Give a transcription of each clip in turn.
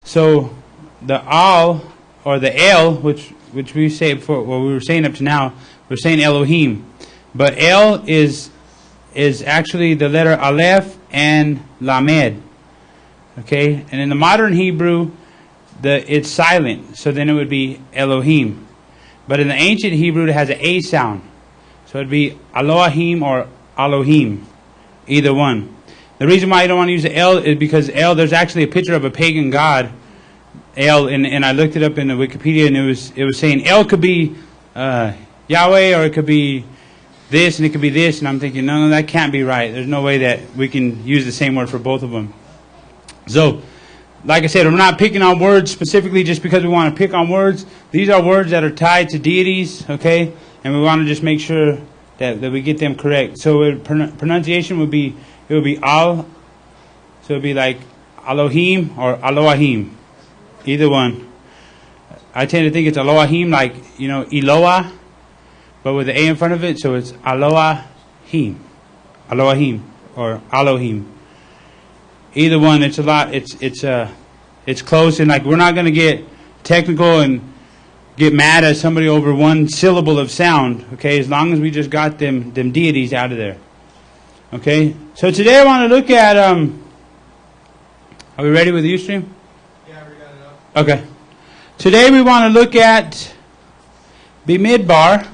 So the al or the el, which we say before, what we were saying up to now, we're saying Elohim, but el is actually the letter aleph and lamed. Okay, and in the modern Hebrew, it's silent, so then it would be Elohim. But in the ancient Hebrew, it has an A sound, so it'd be Elohim or Elohim, either one. The reason why I don't want to use the El is because El, there's actually a picture of a pagan god, El, and I looked it up in the Wikipedia, and it was saying El could be Yahweh, or it could be this, and it could be this, and I'm thinking, no, that can't be right. There's no way that we can use the same word for both of them. So, like I said, we're not picking on words specifically just because we want to pick on words. These are words that are tied to deities, okay? And we want to just make sure that we get them correct. So pronunciation would be, it would be al, so it would be like Elohim or Elohim, either one. I tend to think it's Elohim, like, Eloah, but with the A in front of it, so it's Elohim, or Elohim. Either one, it's a lot. It's close, and like we're not going to get technical and get mad at somebody over one syllable of sound. Okay, as long as we just got them deities out of there. Okay, so today I want to look at. Are we ready with the Ustream? Yeah, we got it up. Okay, today we want to look at Bimidbar,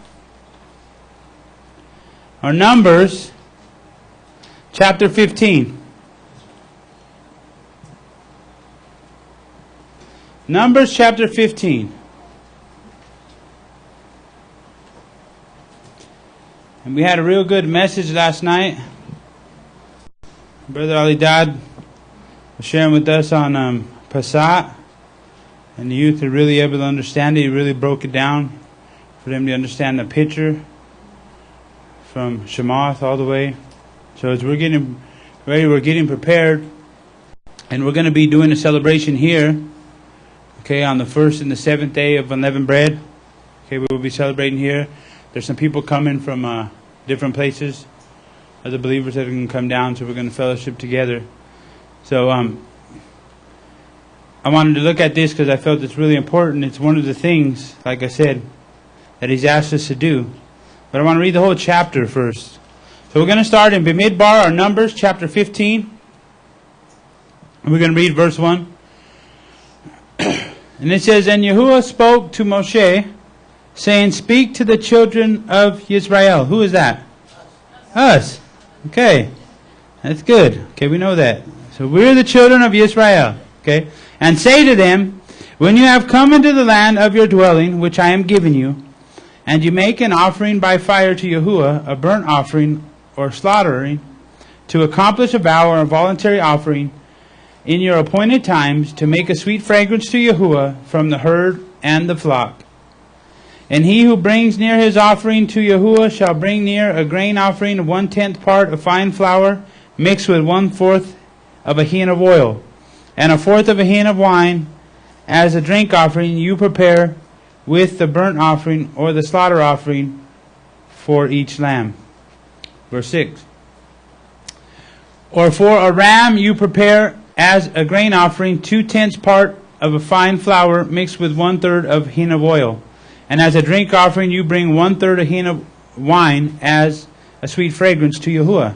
or Numbers, chapter 15. Numbers chapter 15. And we had a real good message last night. Brother Ali Dad was sharing with us on Passat. And the youth are really able to understand it. He really broke it down for them to understand the picture from Shemath all the way. So as we're getting ready, we're getting prepared. And we're going to be doing a celebration here. Okay, on the first and the seventh day of unleavened bread. Okay, we will be celebrating here. There's some people coming from different places, other believers that are going to come down, so we're going to fellowship together. So I wanted to look at this because I felt it's really important. It's one of the things, like I said, that He's asked us to do. But I want to read the whole chapter first. So we're going to start in Bimidbar, or Numbers, chapter 15. And we're going to read verse 1. And it says, And Yahuwah spoke to Moshe, saying, Speak to the children of Yisrael. Who is that? Us. Okay. That's good. Okay, we know that. So we're the children of Yisrael. Okay. And say to them, When you have come into the land of your dwelling, which I am giving you, and you make an offering by fire to Yahuwah, a burnt offering or slaughtering, to accomplish a vow or a voluntary offering, in your appointed times, to make a sweet fragrance to Yahuwah from the herd and the flock. And he who brings near his offering to Yahuwah shall bring near a grain offering of 1/10 part of fine flour, mixed with 1/4 of a hin of oil, and 1/4 of a hin of wine, as a drink offering you prepare with the burnt offering or the slaughter offering for each lamb. Verse 6. Or for a ram you prepare as a grain offering 2/10 part of a fine flour mixed with 1/3 of hin of oil. And as a drink offering you bring 1/3 of hin of wine as a sweet fragrance to Yahuwah.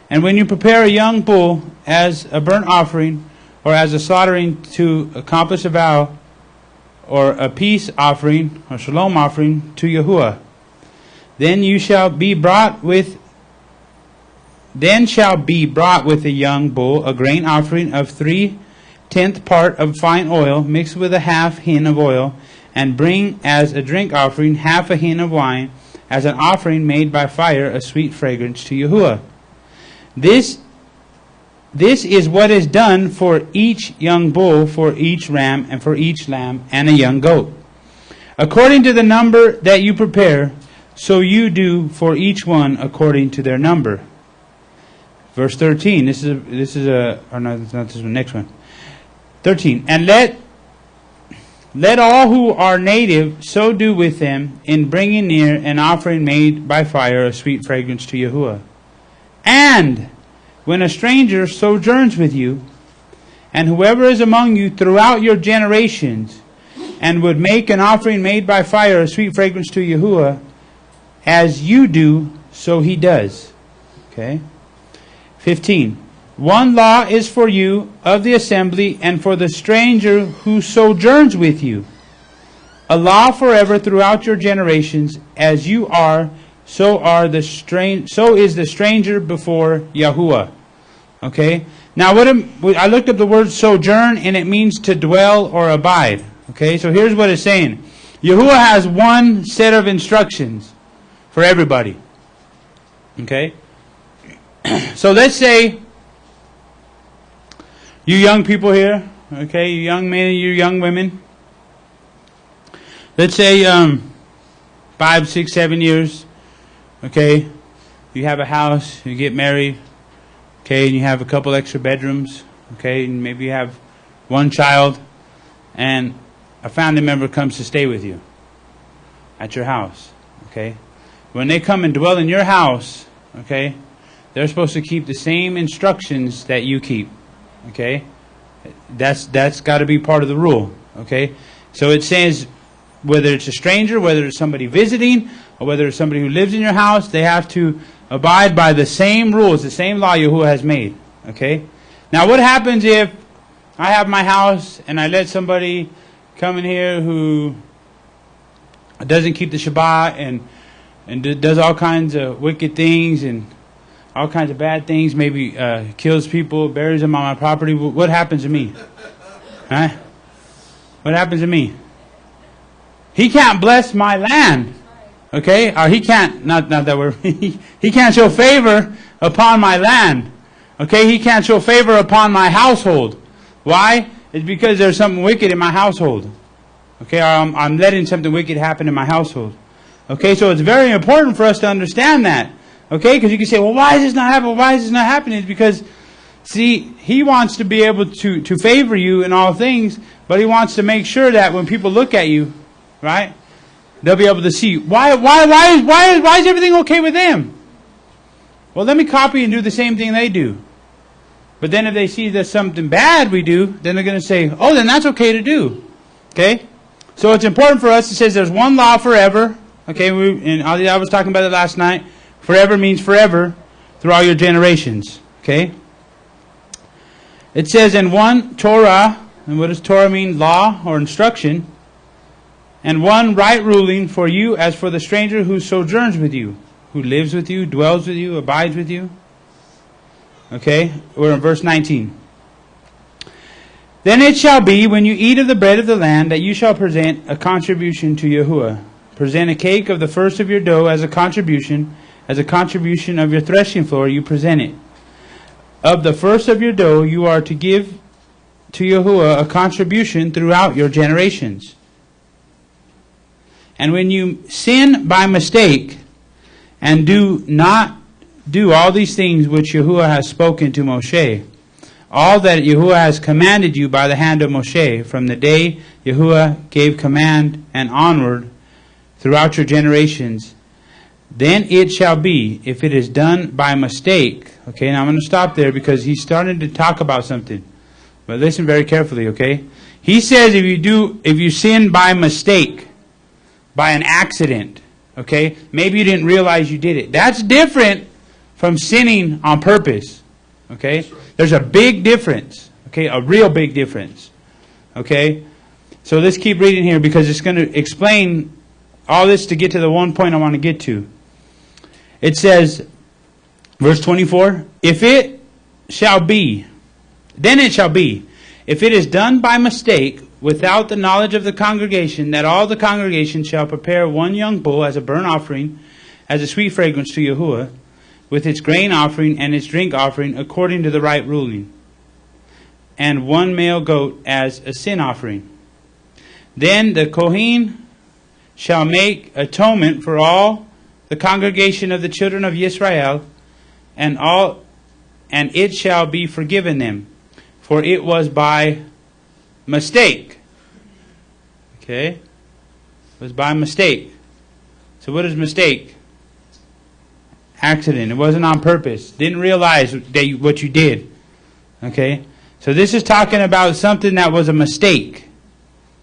And when you prepare a young bull as a burnt offering or as a slaughtering to accomplish a vow, or a peace offering or shalom offering to Yahuwah, then shall be brought with a young bull a grain offering of 3/10 part of fine oil mixed with a half hin of oil, and bring as a drink offering half a hin of wine as an offering made by fire, a sweet fragrance to Yahuwah. This is what is done for each young bull, for each ram, and for each lamb, and a young goat. According to the number that you prepare, so you do for each one according to their number. Verse 13. This is not this one. Next one. 13. And let all who are native so do with them in bringing near an offering made by fire, a sweet fragrance to Yahuwah. And when a stranger sojourns with you, And whoever is among you throughout your generations, and would make an offering made by fire, a sweet fragrance to Yahuwah, as you do, so he does. Okay. 15. One law is for you of the assembly, and for the stranger who sojourns with you. A law forever throughout your generations, as you are, so is the stranger before Yahuwah. Okay. Now, I looked up the word sojourn, and it means to dwell or abide. Okay. So here's what it's saying. Yahuwah has one set of instructions for everybody. Okay. So let's say you young people here, okay, you young men and you young women. Let's say 5, 6, 7 years, okay, you have a house, you get married, okay, and you have a couple extra bedrooms, okay, and maybe you have one child, and a family member comes to stay with you at your house, okay. When they come and dwell in your house, okay, they're supposed to keep the same instructions that you keep, okay. That's got to be part of the rule, okay. So it says, whether it's a stranger, whether it's somebody visiting, or whether it's somebody who lives in your house, they have to abide by the same rules, the same law Yahuwah has made. Okay? Now what happens if I have my house and I let somebody come in here who doesn't keep the Shabbat and does all kinds of wicked things and all kinds of bad things, maybe kills people, buries them on my property? What happens to me? Huh? What happens to me? He can't bless my land, okay? Or he can't, not that word, he can't show favor upon my land, okay? He can't show favor upon my household. Why? It's because there's something wicked in my household, okay? Or I'm letting something wicked happen in my household, okay? So it's very important for us to understand that, okay? Because you can say, well, why is this not happening? Why is this not happening? It's because, see, he wants to be able to favor you in all things, but he wants to make sure that when people look at you, right, they'll be able to see why is everything okay with them? Well, let me copy and do the same thing they do. But then if they see there's something bad we do, then they're going to say, oh, then that's okay to do. Okay? So it's important for us. It says there's one law forever. Okay, and I was talking about it last night. Forever means forever through all your generations. Okay? It says in one Torah, and what does Torah mean? Law or instruction. And one right ruling for you as for the stranger who sojourns with you, who lives with you, dwells with you, abides with you. Okay, we're in verse 19. Then it shall be, when you eat of the bread of the land, that you shall present a contribution to Yahuwah. Present a cake of the first of your dough as a contribution of your threshing floor, you present it. Of the first of your dough you are to give to Yahuwah a contribution throughout your generations. And when you sin by mistake, and do not do all these things which Yahuwah has spoken to Moshe, all that Yahuwah has commanded you by the hand of Moshe, from the day Yahuwah gave command and onward throughout your generations, then it shall be, if it is done by mistake. Okay, now I'm going to stop there because he's starting to talk about something. But listen very carefully, okay? He says if you sin by mistake, by an accident, okay? Maybe you didn't realize you did it. That's different from sinning on purpose, okay? There's a big difference, okay? A real big difference, okay? So let's keep reading here because it's going to explain all this to get to the one point I want to get to. It says, verse 24, if it shall be, then it shall be, if it is done by mistake, without the knowledge of the congregation, that all the congregation shall prepare one young bull as a burnt offering, as a sweet fragrance to Yahuwah, with its grain offering and its drink offering, according to the right ruling, and one male goat as a sin offering. Then the Kohen shall make atonement for all the congregation of the children of Yisrael, and it shall be forgiven them, for it was by mistake. Okay? It was by mistake. So what is mistake? Accident. It wasn't on purpose. Didn't realize what you did. Okay? So this is talking about something that was a mistake.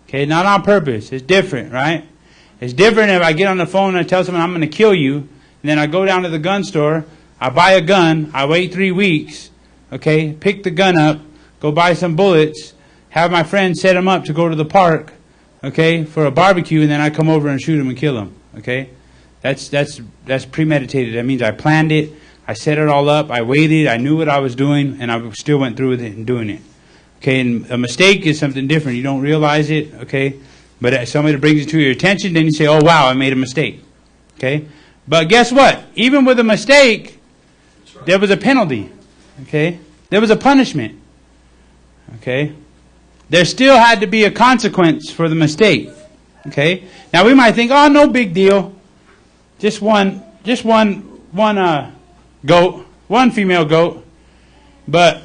Okay, not on purpose. It's different, right? It's different if I get on the phone and I tell someone I'm going to kill you, and then I go down to the gun store, I buy a gun, I wait 3 weeks, okay, pick the gun up, go buy some bullets, have my friend set them up to go to the park, okay, for a barbecue, and then I come over and shoot them and kill them, okay? That's premeditated. That means I planned it, I set it all up, I waited, I knew what I was doing, and I still went through with it and doing it. Okay, and a mistake is something different. You don't realize it, okay? But if somebody brings it to your attention, then you say, oh, wow, I made a mistake. Okay? But guess what? Even with a mistake, there was a penalty. Okay? There was a punishment. Okay? There still had to be a consequence for the mistake. Okay? Now we might think, oh, no big deal. Just one goat, one female goat. But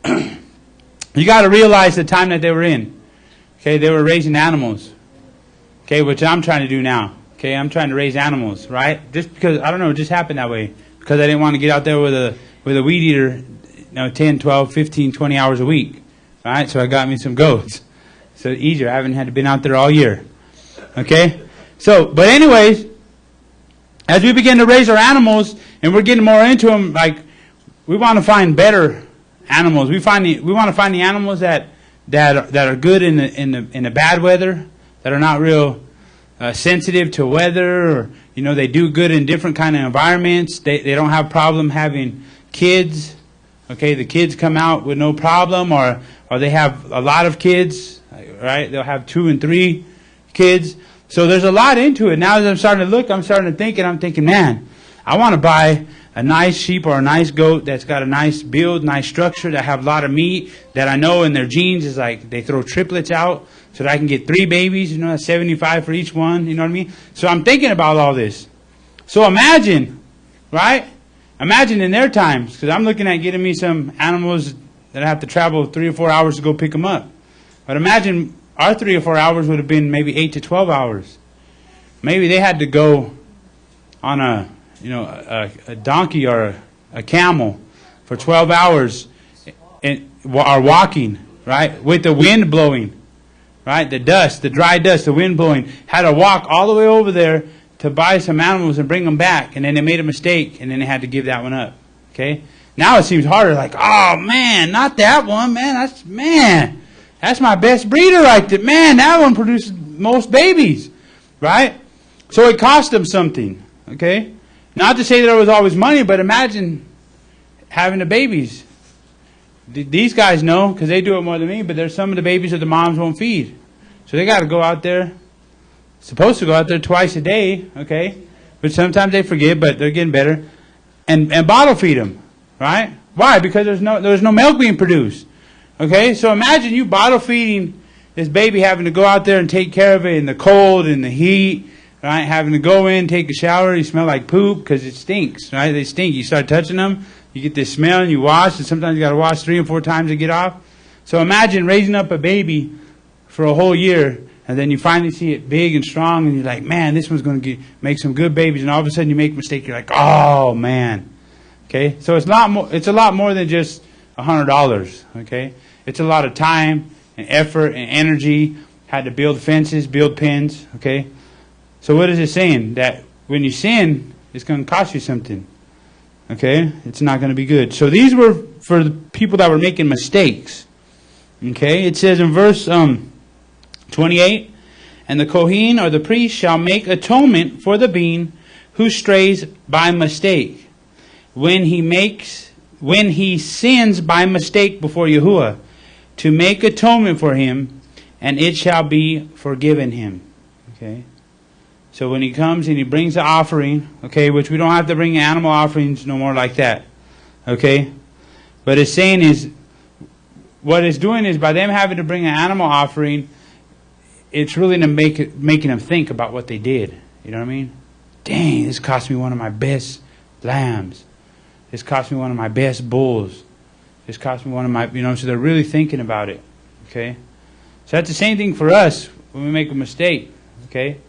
you got to realize the time that they were in. Okay, they were raising animals. Okay, which I'm trying to do now. Okay, I'm trying to raise animals, right? Just because, I don't know, it just happened that way. Because I didn't want to get out there with a weed eater, 10, 12, 15, 20 hours a week. Right? So I got me some goats. So it's easier. I haven't had to been out there all year. Okay? So, but anyways, as we begin to raise our animals and we're getting more into them, like, we want to find better animals. We want to find the animals that are good in the bad weather, that are not real sensitive to weather, or they do good in different kind of environments. They don't have problem having kids. Okay, the kids come out with no problem, or they have a lot of kids, right? They'll have 2 and 3 kids. So there's a lot into it. Now as I'm starting to look, I'm starting to think, and I'm thinking, man, I want to buy a nice sheep or a nice goat that's got a nice build, nice structure, that have a lot of meat, that I know in their genes is like they throw triplets out so that I can get 3 babies, that's 75 for each one, you know what I mean? So I'm thinking about all this. So imagine, right? Imagine in their times, because I'm looking at getting me some animals that I have to travel 3 or 4 hours to go pick them up. But imagine our 3 or 4 hours would have been maybe 8 to 12 hours. Maybe they had to go on a donkey or a camel for 12 hours and are walking, right? With the wind blowing, right? The dust, the dry dust, the wind blowing. Had to walk all the way over there to buy some animals and bring them back. And then they made a mistake and then they had to give that one up. Okay? Now it seems harder. Like, oh man, not that one, man. That's my best breeder right there. Man, that one produces most babies, right? So it cost them something. Okay? Not to say that there was always money, but imagine having the babies. These guys know, because they do it more than me, but there's some of the babies that the moms won't feed. So they got to go out there, supposed to go out there twice a day, okay? But sometimes they forget, but they're getting better. And bottle feed them, right? Why? Because there's no milk being produced. Okay? So imagine you bottle feeding this baby, having to go out there and take care of it in the cold and the heat. Right, having to go in, take a shower, you smell like poop because it stinks, right? They stink. You start touching them, you get this smell, and you wash, and sometimes you got to wash 3 and 4 times to get off. So imagine raising up a baby for a whole year, and then you finally see it big and strong, and you're like, man, this one's going to make some good babies, and all of a sudden you make a mistake. You're like, oh man, okay. So it's a lot more than just $100, okay. It's a lot of time and effort and energy. Had to build fences, build pens, okay. So what is it saying? That when you sin, it's going to cost you something. Okay? It's not going to be good. So these were for the people that were making mistakes. Okay? It says in verse 28, and the Kohen or the priest shall make atonement for the being who strays by mistake. When he sins by mistake before Yahuwah, to make atonement for him, and it shall be forgiven him. Okay? So when he comes and he brings the offering, okay, which we don't have to bring animal offerings no more like that, okay? But it's saying is, what it's doing is by them having to bring an animal offering, it's really making them think about what they did. You know what I mean? Dang, this cost me one of my best lambs. This cost me one of my best bulls. This cost me one of my, so they're really thinking about it, okay? So that's the same thing for us when we make a mistake, okay?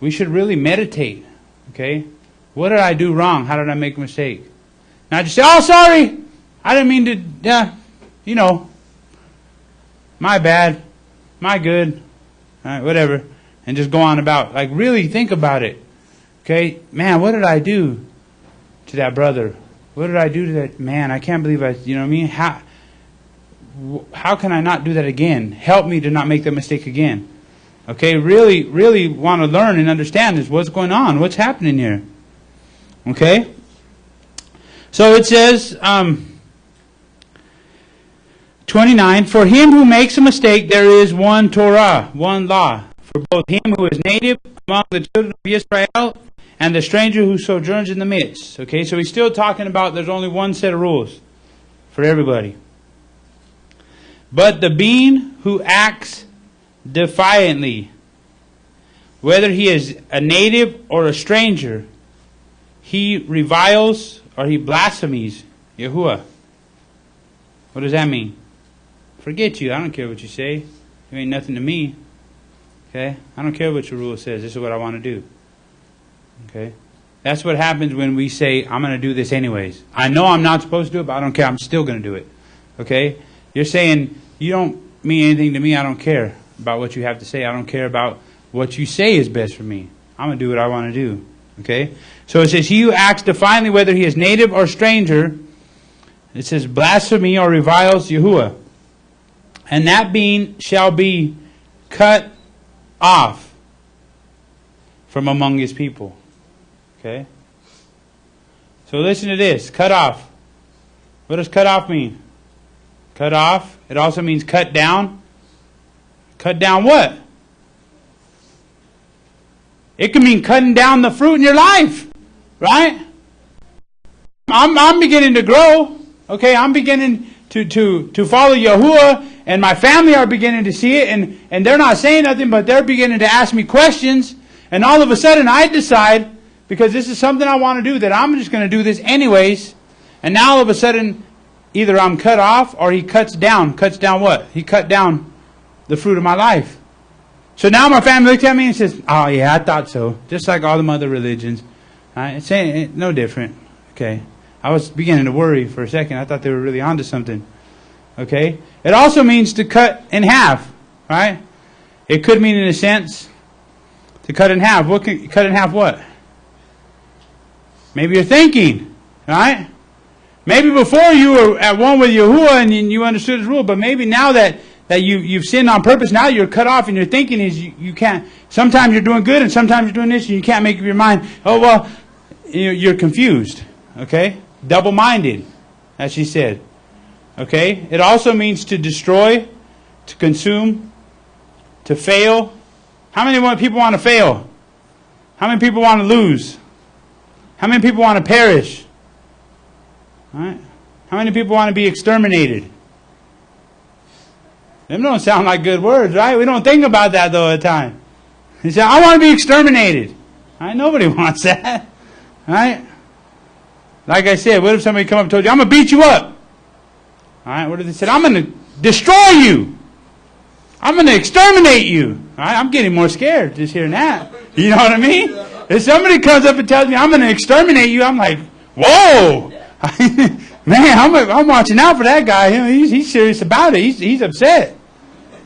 We should really meditate, okay? What did I do wrong? How did I make a mistake? Not just say, oh, sorry, I didn't mean to, my bad, my good, whatever, and just go on about. Like, really think about it. Okay, man, what did I do to that brother? What did I do to that man? I can't believe you know what I mean? How can I not do that again? Help me to not make that mistake again. Okay, really, really want to learn and understand this. What's going on? What's happening here? Okay? So it says, 29, for him who makes a mistake, there is one Torah, one law, for both him who is native among the children of Yisrael and the stranger who sojourns in the midst. Okay, so he's still talking about there's only one set of rules for everybody. But the being who acts defiantly, whether he is a native or a stranger, he reviles or he blasphemes Yahuwah. What does that mean? Forget you. I don't care what you say. You ain't nothing to me. Okay? I don't care what your rule says. This is what I want to do. Okay? That's what happens when we say, I'm going to do this anyways. I know I'm not supposed to do it, but I don't care. I'm still going to do it. Okay? You're saying, you don't mean anything to me. I don't care about what you have to say. I don't care about what you say is best for me. I'm going to do what I want to do. Okay? So it says, he who acts defiantly, whether he is native or stranger, it says, blasphemy or reviles Yahuwah. And that being shall be cut off from among his people. Okay? So listen to this. Cut off. What does cut off mean? Cut off. It also means cut down. Cut down what? It can mean cutting down the fruit in your life. Right? I'm beginning to grow. Okay, I'm beginning to follow Yahuwah, and my family are beginning to see it, and they're not saying nothing, but they're beginning to ask me questions, and all of a sudden I decide, because this is something I want to do, that I'm just going to do this anyways, and now all of a sudden, either I'm cut off, or he cuts down. Cuts down what? He cut down the fruit of my life. So now my family looks at me and says, oh yeah, I thought so. Just like all the other religions. It's saying no different. Okay. I was beginning to worry for a second. I thought they were really onto something. Okay? It also means to cut in half. Right? It could mean, in a sense, to cut in half. Cut in half what? Maybe you're thinking. Right? Maybe before you were at one with Yahuwah and you understood his rule, but maybe now that you've sinned on purpose, now you're cut off, and your thinking is you can't. Sometimes you're doing good and sometimes you're doing this, and you can't make up your mind. Oh, well, you're confused. Okay? Double-minded, as she said. Okay? It also means to destroy, to consume, to fail. How many people want to fail? How many people want to lose? How many people want to perish? All right? How many people want to be exterminated? Them don't sound like good words, right? We don't think about that, though, at times. He said, I want to be exterminated. All right? Nobody wants that. All right? Like I said, what if somebody come up and told you, I'm going to beat you up? All right, what if they said, I'm going to destroy you. I'm going to exterminate you. All right, I'm getting more scared just hearing that. You know what I mean? If somebody comes up and tells me, I'm going to exterminate you, I'm like, whoa. Man, I'm watching out for that guy. He's serious about it. He's upset.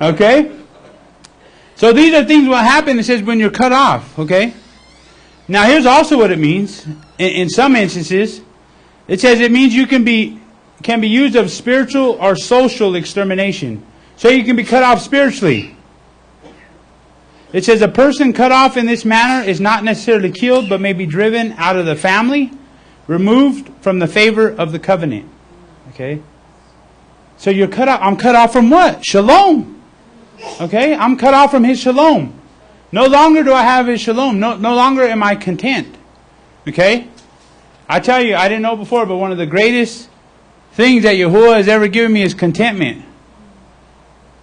Okay? So these are things what happen. It says when you're cut off. Okay? Now here's also what it means. In some instances, it says it means you can be used of spiritual or social extermination. So you can be cut off spiritually. It says a person cut off in this manner is not necessarily killed, but may be driven out of the family, removed from the favor of the covenant. Okay? So you're cut off. I'm cut off from what? Shalom. Okay? I'm cut off from his shalom. No longer do I have his shalom. No longer am I content. Okay? I tell you, I didn't know before, but one of the greatest things that Yahuwah has ever given me is contentment.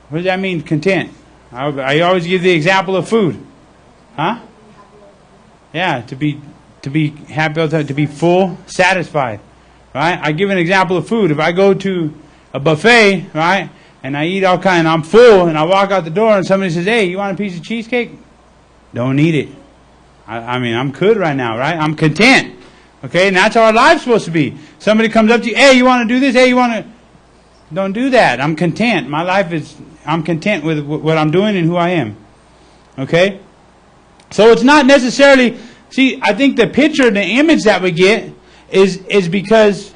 What does that mean, content? I always give the example of food. Huh? Yeah, to be happy, to be full, satisfied. Right? I give an example of food. If I go to a buffet, right, and I eat all kind, I'm full, and I walk out the door and somebody says, hey, you want a piece of cheesecake? Don't eat it. I mean, I'm good right now, right? I'm content. Okay, and that's how our life's supposed to be. Somebody comes up to you, hey, you want to do this? Hey, you want to... Don't do that. I'm content. I'm content with what I'm doing and who I am. Okay? So it's not necessarily, see, I think the picture, the image that we get is because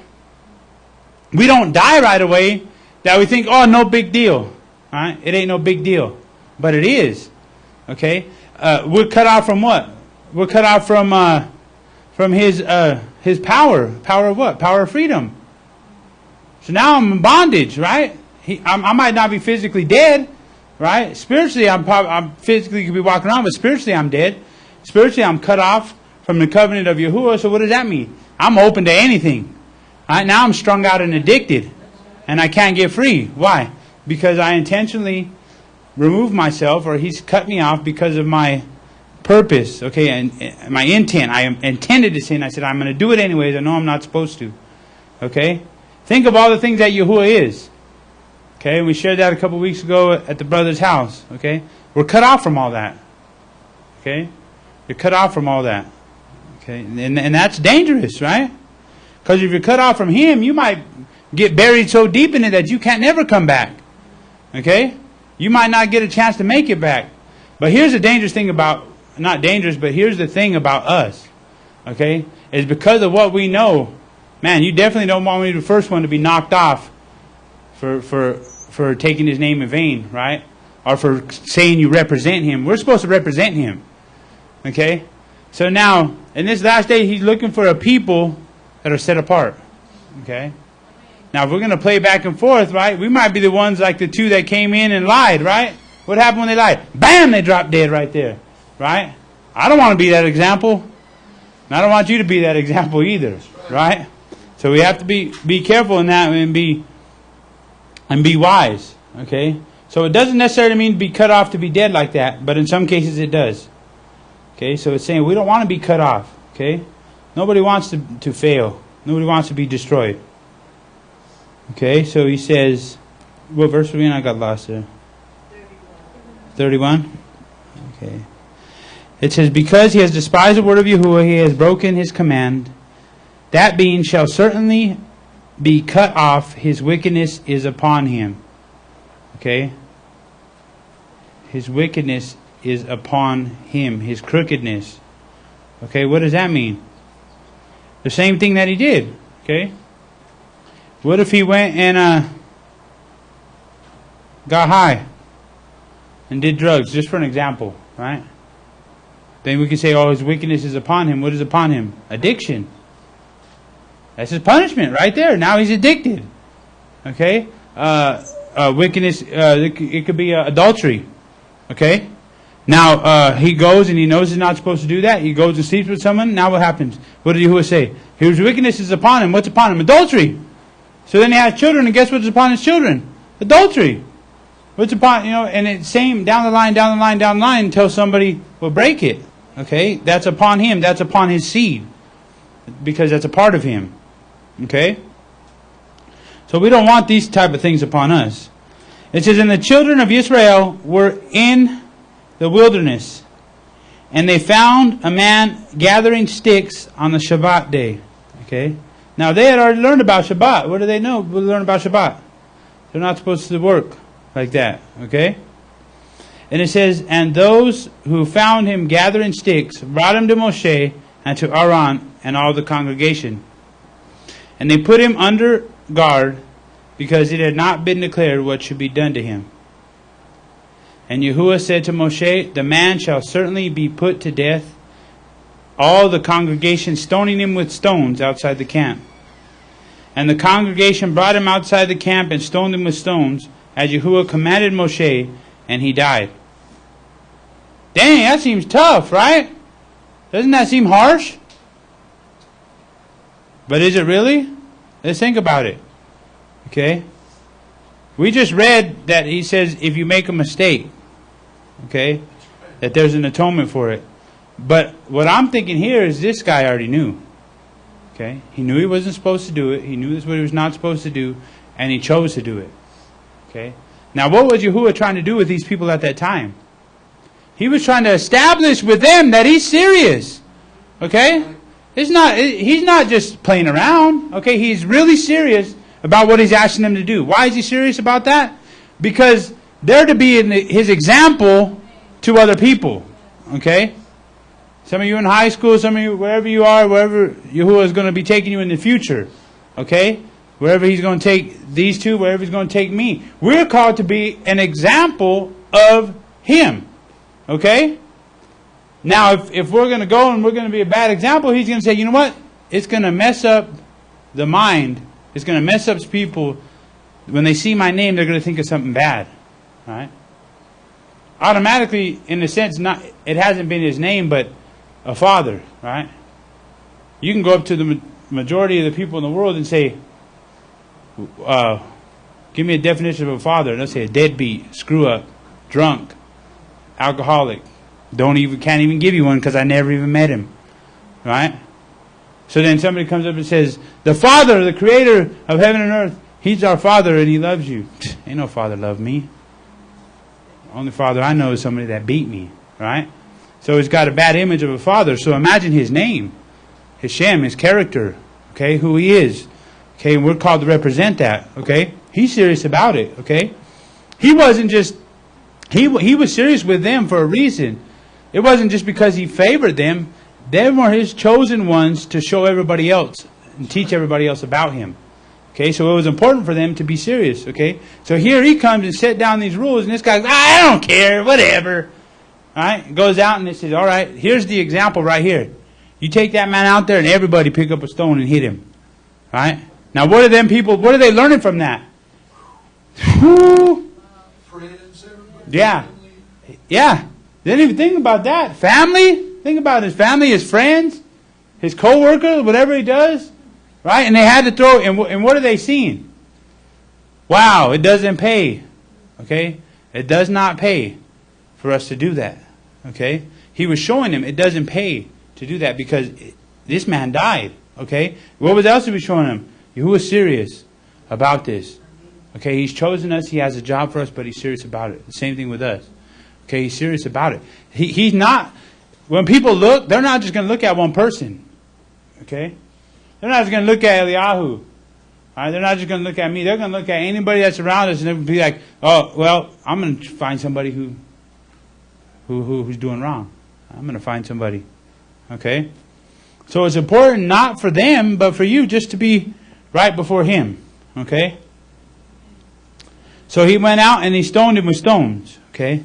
we don't die right away, that we think, oh, no big deal. Alright? It ain't no big deal. But it is. Okay? We're cut off from what? We're cut off from his power. Power of what? Power of freedom. So now I'm in bondage, right? I might not be physically dead, right? Spiritually, I'm physically could be walking around, but spiritually I'm dead. Spiritually, I'm cut off from the covenant of Yahuwah. So what does that mean? I'm open to anything. Right? Now I'm strung out and addicted, and I can't get free. Why? Because I intentionally removed myself, or He's cut me off because of my purpose, okay, and my intent. I intended to sin. I said, I'm going to do it anyways. I know I'm not supposed to. Okay? Think of all the things that Yahuwah is. Okay? We shared that a couple weeks ago at the brother's house. Okay? We're cut off from all that. Okay? You're cut off from all that. Okay? And that's dangerous, right? Because if you're cut off from Him, you might get buried so deep in it that you can't never come back. Okay? You might not get a chance to make it back. But here's the dangerous thing about, not dangerous, but here's the thing about us. Okay? Is because of what we know, man, you definitely don't want me to be the first one to be knocked off for taking His name in vain, right? Or for saying you represent Him. We're supposed to represent Him. Okay? So now, in this last day, He's looking for a people that are set apart. Okay? Now, if we're going to play back and forth, right, we might be the ones like the two that came in and lied, right? What happened when they lied? Bam! They dropped dead right there. Right? I don't want to be that example. And I don't want you to be that example either. Right? So we have to be careful in that and be wise. Okay? So it doesn't necessarily mean be cut off to be dead like that, but in some cases it does. Okay? So it's saying we don't want to be cut off. Okay? Nobody wants to fail. Nobody wants to be destroyed. Okay? So he says, what verse are we in? I got lost there. 31? Okay. It says, because he has despised the word of Yahuwah, he has broken his command. That being shall certainly be cut off. His wickedness is upon him. Okay? His wickedness is upon him. His crookedness. Okay, what does that mean? The same thing that he did. Okay? What if he went and got high and did drugs? Just for an example, right? Then we can say, oh, his wickedness is upon him. What is upon him? Addiction. That's his punishment right there. Now he's addicted. Okay? Wickedness, it could be adultery. Okay? Now, he goes and he knows he's not supposed to do that. He goes and sleeps with someone. Now what happens? What did Yahuwah say? His wickedness is upon him. What's upon him? Adultery. So then he has children, and guess what's upon his children? Adultery. What's upon, and it's same down the line until somebody will break it. Okay? That's upon him. That's upon his seed. Because that's a part of him. Okay? So we don't want these type of things upon us. It says, and the children of Yisrael were in the wilderness, and they found a man gathering sticks on the Shabbat day. Okay? Now they had already learned about Shabbat. What do they know? We learn about Shabbat. They're not supposed to work like that. Okay? And it says, and those who found him gathering sticks brought him to Moshe and to Aaron and all the congregation. And they put him under guard, because it had not been declared what should be done to him. And Yahuwah said to Moshe, the man shall certainly be put to death, all the congregation stoning him with stones outside the camp. And the congregation brought him outside the camp and stoned him with stones, as Yahuwah commanded Moshe, and he died. Dang, that seems tough, right? Doesn't that seem harsh? But is it really? Let's think about it. Okay? We just read that he says if you make a mistake, okay, that there's an atonement for it. But what I'm thinking here is this guy already knew. Okay? He knew he wasn't supposed to do it. He knew this is what he was not supposed to do. And he chose to do it. Okay? Now what was Yahuwah trying to do with these people at that time? He was trying to establish with them that he's serious. Okay? He's not just playing around. Okay? He's really serious about what He's asking them to do. Why is He serious about that? Because they're to be His example to other people. Okay? Some of you in high school, some of you wherever you are, wherever Yahuwah is going to be taking you in the future. Okay? Wherever He's going to take these two, wherever He's going to take me. We're called to be an example of Him. Okay? Now, if we're going to go and we're going to be a bad example, He's going to say, you know what? It's going to mess up the mind. It's going to mess up people. When they see my name, they're going to think of something bad. Right? Automatically, in a sense, it hasn't been His name, but a father. Right? You can go up to the majority of the people in the world and say, give me a definition of a father. And they'll say a deadbeat, screw up, drunk, alcoholic. Can't even give you one because I never even met him. Right? So then somebody comes up and says, the Father, the Creator of heaven and earth, He's our Father and He loves you. Ain't no Father love me. The only Father I know is somebody that beat me. Right? So He's got a bad image of a father. So imagine His name, His Shem, His character, okay, who He is. Okay, and we're called to represent that. Okay? He's serious about it. Okay? He wasn't just, He was serious with them for a reason. It wasn't just because He favored them. They were His chosen ones to show everybody else and teach everybody else about Him. Okay, so it was important for them to be serious. Okay, so here He comes and set down these rules, and this guy goes, I don't care, whatever. All right, goes out and he says, all right, here's the example right here. You take that man out there and everybody pick up a stone and hit him. All right, now what are them people, what are they learning from that? Whew. Yeah, yeah. They didn't even think about that. Family? Think about his family, his friends, his co-workers, whatever he does. Right? And they had to throw, and what are they seeing? Wow, it doesn't pay. Okay? It does not pay for us to do that. Okay? He was showing them it doesn't pay to do that because this man died. Okay? What else was he showing them? Who was serious about this? Okay? He's chosen us. He has a job for us, but He's serious about it. The same thing with us. Okay? He's serious about it. He's not... When people look, they're not just going to look at one person. Okay? They're not just going to look at Eliyahu. All right? They're not just going to look at me. They're going to look at anybody that's around us and they'll be like, oh, well, I'm going to find somebody who's doing wrong. I'm going to find somebody. Okay? So it's important not for them, but for you just to be right before Him. Okay? So He went out and He stoned him with stones. Okay?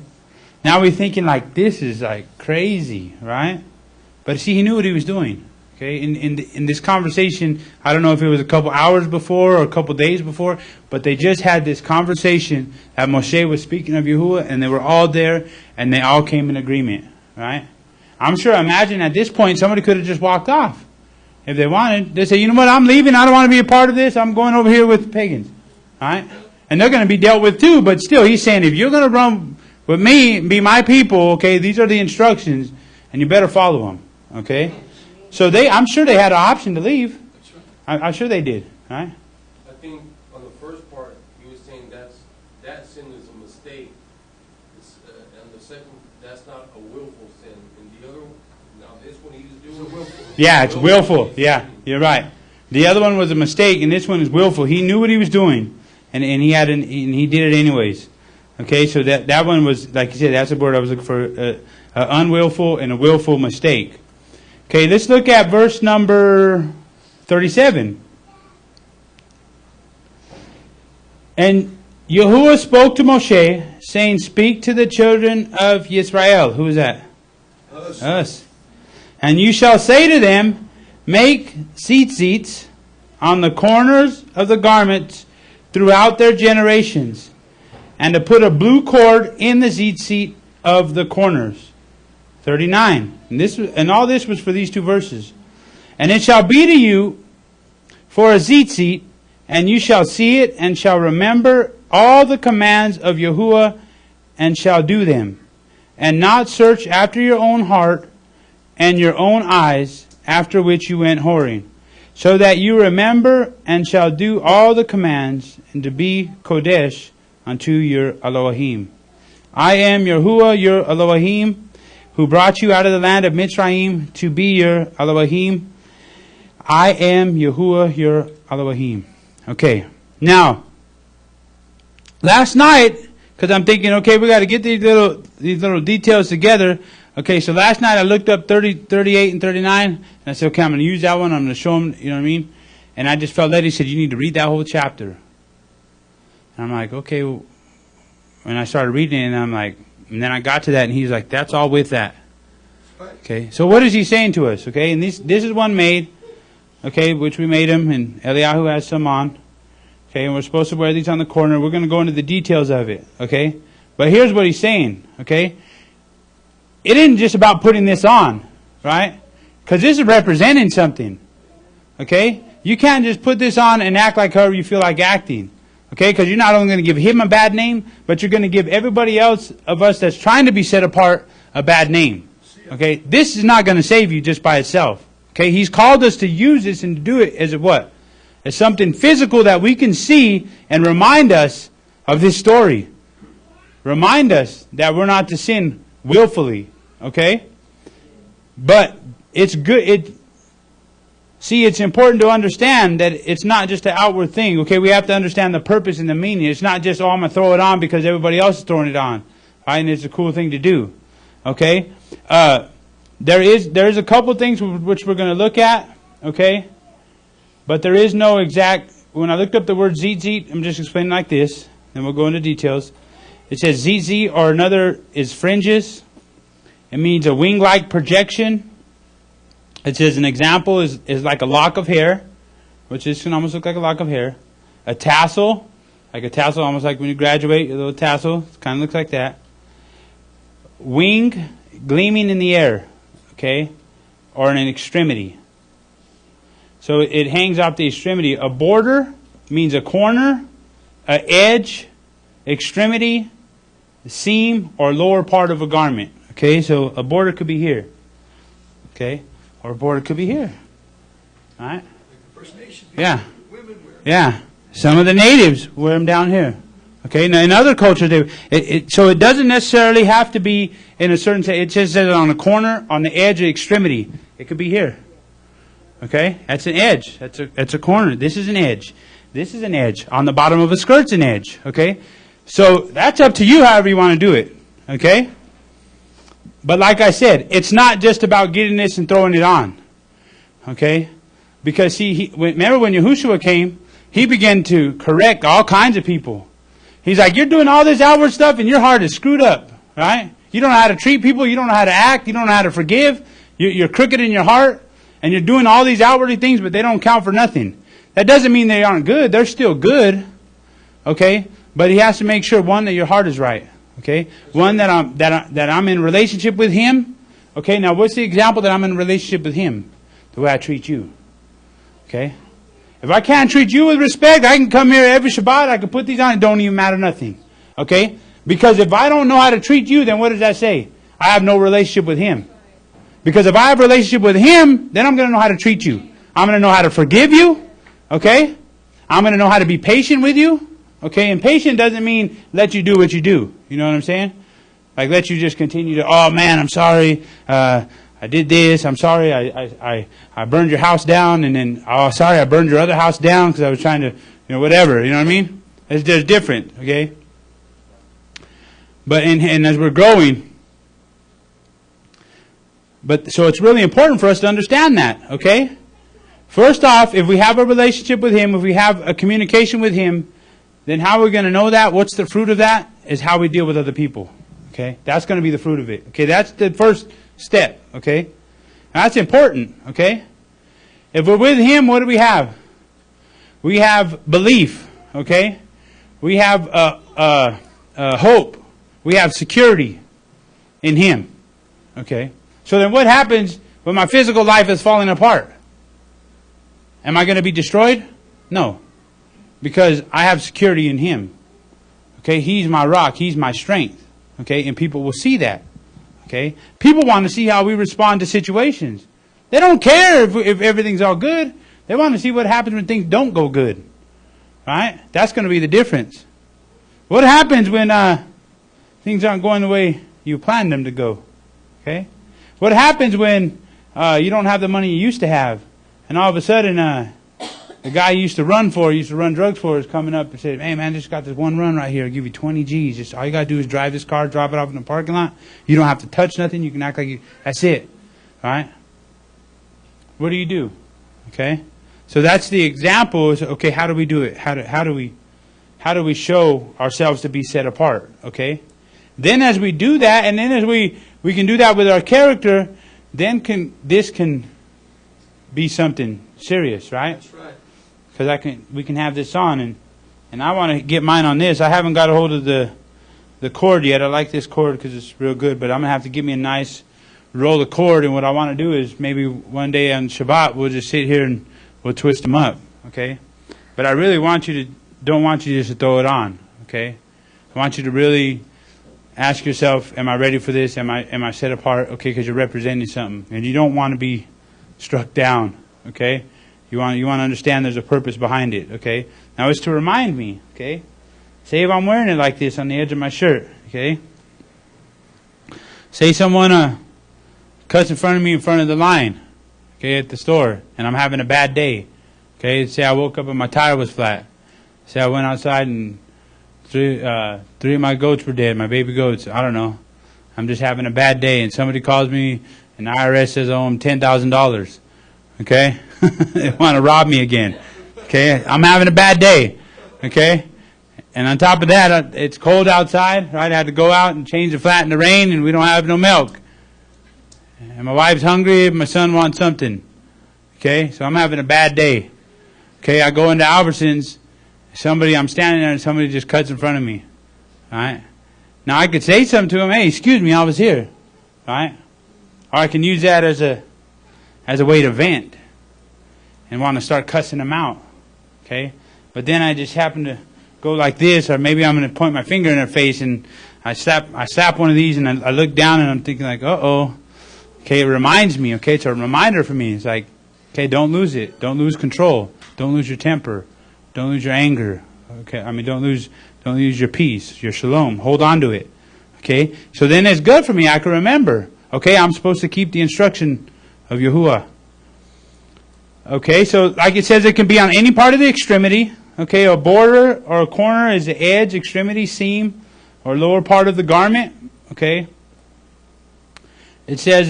Now we're thinking like this is like crazy, right? But see, He knew what He was doing. Okay, in this conversation, I don't know if it was a couple hours before or a couple days before, but they just had this conversation that Moshe was speaking of Yahuwah, and they were all there, and they all came in agreement, right? I'm sure, imagine at this point, somebody could have just walked off if they wanted. They say, you know what, I'm leaving, I don't want to be a part of this, I'm going over here with the pagans, right? And they're going to be dealt with too, but still, He's saying, if you're going to run with me, be my people, okay, these are the instructions, and you better follow them, okay? So I'm sure they had an option to leave. I'm sure they did, right? I think on the first part, he was saying that sin is a mistake. And the second, that's not a willful sin. And the other, now this one he was doing willful. Yeah, it's willful. Yeah, you're right. The other one was a mistake, and this one is willful. He knew what he was doing, and he did it anyways. Okay, so that one was, like you said, that's the word I was looking for, an unwillful and a willful mistake. Okay, let's look at verse number 37. And Yahuwah spoke to Moshe, saying, speak to the children of Yisrael. Who is that? Us. And you shall say to them, make tzitzits on the corners of the garments throughout their generations, and to put a blue cord in the tzitzit of the corners. 39. And all this was for these two verses. And it shall be to you for a tzitzit, and you shall see it, and shall remember all the commands of Yahuwah, and shall do them, and not search after your own heart and your own eyes, after which you went whoring, so that you remember and shall do all the commands, and to be Qodesh unto your Elohim. I am Yahuwah, your Elohim, who brought you out of the land of Mitzrayim to be your Elohim. I am Yahuwah, your Elohim. Okay, Now, last night, because I'm thinking, okay, we got to get these little details together. Okay, so last night I looked up 30, 38, and 39, and I said, okay, I'm going to use that one. I'm going to show them, you know what I mean? And I just felt led. He said, you need to read that whole chapter. And I'm like, okay. Well, and I started reading it, and I'm like, and then I got to that, and he's like, that's all with that. Okay, so what is he saying to us? Okay, and this is one made, okay, which we made him, and Eliyahu has some on. Okay, and we're supposed to wear these on the corner. We're going to go into the details of it, okay? But here's what he's saying, okay? It isn't just about putting this on, right? Because this is representing something, okay? You can't just put this on and act like however you feel like acting, okay? Because you're not only going to give him a bad name, but you're going to give everybody else of us that's trying to be set apart a bad name, okay? This is not going to save you just by itself, okay? He's called us to use this and to do it as a what? As something physical that we can see and remind us of this story. Remind us that we're not to sin willfully. Okay? But it's good. It's important to understand that it's not just an outward thing. Okay, we have to understand the purpose and the meaning. It's not just, oh, I'm going to throw it on because everybody else is throwing it on. Right? And it's a cool thing to do. Okay? There is a couple things which we're going to look at. Okay? But there is no exact, when I looked up the word zitzit, I'm just explaining like this, then we'll go into details. It says zitzit, or another is fringes. It means a wing-like projection. It says an example is like a lock of hair, which this can almost look like a lock of hair. A tassel, almost like when you graduate, a little tassel, it kind of looks like that. Wing, gleaming in the air, okay, or in an extremity. So it hangs off the extremity. A border means a corner, an edge, extremity, seam, or lower part of a garment. Okay, so a border could be here. Okay, or a border could be here. All right? Yeah. Yeah. Some of the natives wear them down here. Okay, now in other cultures, so it doesn't necessarily have to be in a certain, it just says on the corner, on the edge of the extremity. It could be here. Okay, that's an edge. That's a corner. This is an edge. This is an edge. On the bottom of a skirt's an edge. Okay, so that's up to you however you want to do it. Okay, but like I said, it's not just about getting this and throwing it on. Okay, because remember when Yahushua came, he began to correct all kinds of people. He's like, you're doing all this outward stuff and your heart is screwed up, right? You don't know how to treat people. You don't know how to act. You don't know how to forgive. You're crooked in your heart. And you're doing all these outwardly things, but they don't count for nothing. That doesn't mean they aren't good. They're still good. Okay? But he has to make sure, one, that your heart is right. Okay? One, that I'm in relationship with him. Okay? Now, what's the example that I'm in relationship with him? The way I treat you. Okay? If I can't treat you with respect, I can come here every Shabbat, I can put these on, it don't even matter nothing. Okay? Because if I don't know how to treat you, then what does that say? I have no relationship with him. Because if I have a relationship with him, then I'm going to know how to treat you. I'm going to know how to forgive you. Okay? I'm going to know how to be patient with you. Okay? And patient doesn't mean let you do what you do. You know what I'm saying? Like let you just continue to, oh man, I'm sorry. I did this. I'm sorry. I burned your house down. And then, oh, sorry, I burned your other house down because I was trying to, whatever. You know what I mean? It's just different. Okay? But, and as we're growing, so it's really important for us to understand that, okay? First off, if we have a relationship with him, if we have a communication with him, then how are we going to know that? What's the fruit of that? Is how we deal with other people, okay? That's going to be the fruit of it, okay? That's the first step, okay? Now, that's important, okay? If we're with him, what do we have? We have belief, okay? We have hope. We have security in him, okay? So then what happens when my physical life is falling apart? Am I going to be destroyed? No. Because I have security in him. Okay, he's my rock. He's my strength. Okay, and people will see that. Okay, people want to see how we respond to situations. They don't care if everything's all good. They want to see what happens when things don't go good. Right? That's going to be the difference. What happens when things aren't going the way you planned them to go? Okay? What happens when you don't have the money you used to have, and all of a sudden the guy you used to run drugs for, is coming up and said, hey man, just got this one run right here. I'll give you 20 G's. Just all you got to do is drive this car, drop it off in the parking lot. You don't have to touch nothing. You can act like you, that's it. All right? What do you do? Okay? So that's the example. Is, okay, how do we do it? How do we show ourselves to be set apart? Okay? Then as we do that, and then as we can do that with our character, then this can be something serious, right? That's right. Because we can have this on, and I want to get mine on this. I haven't got a hold of the cord yet. I like this cord because it's real good, but I'm gonna have to give me a nice roll of cord. And what I want to do is maybe one day on Shabbat we'll just sit here and we'll twist them up, okay? But I really don't want you just to throw it on, okay? I want you to really ask yourself, am I ready for this? Am I set apart? Okay, because you're representing something, and you don't want to be struck down, okay? You want to understand there's a purpose behind it, okay? Now it's to remind me, okay? Say if I'm wearing it like this on the edge of my shirt, okay? Say someone cuts in front of me in front of the line, okay, at the store, and I'm having a bad day, okay? Say I woke up and my tire was flat. Say I went outside and three of my goats were dead, my baby goats. I don't know. I'm just having a bad day, and somebody calls me, and the IRS says I owe them $10,000. Okay? They want to rob me again. Okay? I'm having a bad day. Okay? And on top of that, it's cold outside, right? I had to go out and change the flat in the rain, and we don't have no milk. And my wife's hungry, and my son wants something. Okay? So I'm having a bad day. Okay? I go into Albertsons. I'm standing there and somebody just cuts in front of me. Right? Now I could say something to him, hey, excuse me, I was here. Right? Or I can use that as a way to vent and want to start cussing them out. Okay? But then I just happen to go like this, or maybe I'm going to point my finger in their face and I slap one of these and I look down and I'm thinking like, uh-oh. Okay, it reminds me, okay, it's a reminder for me. It's like, okay, don't lose it. Don't lose control. Don't lose your temper. Don't lose your anger. Okay, I mean, don't lose your peace, your shalom. Hold on to it. Okay, so then it's good for me. I can remember. Okay, I'm supposed to keep the instruction of Yahuwah. Okay, so like it says, it can be on any part of the extremity. Okay, a border or a corner is the edge, extremity, seam, or lower part of the garment. Okay, it says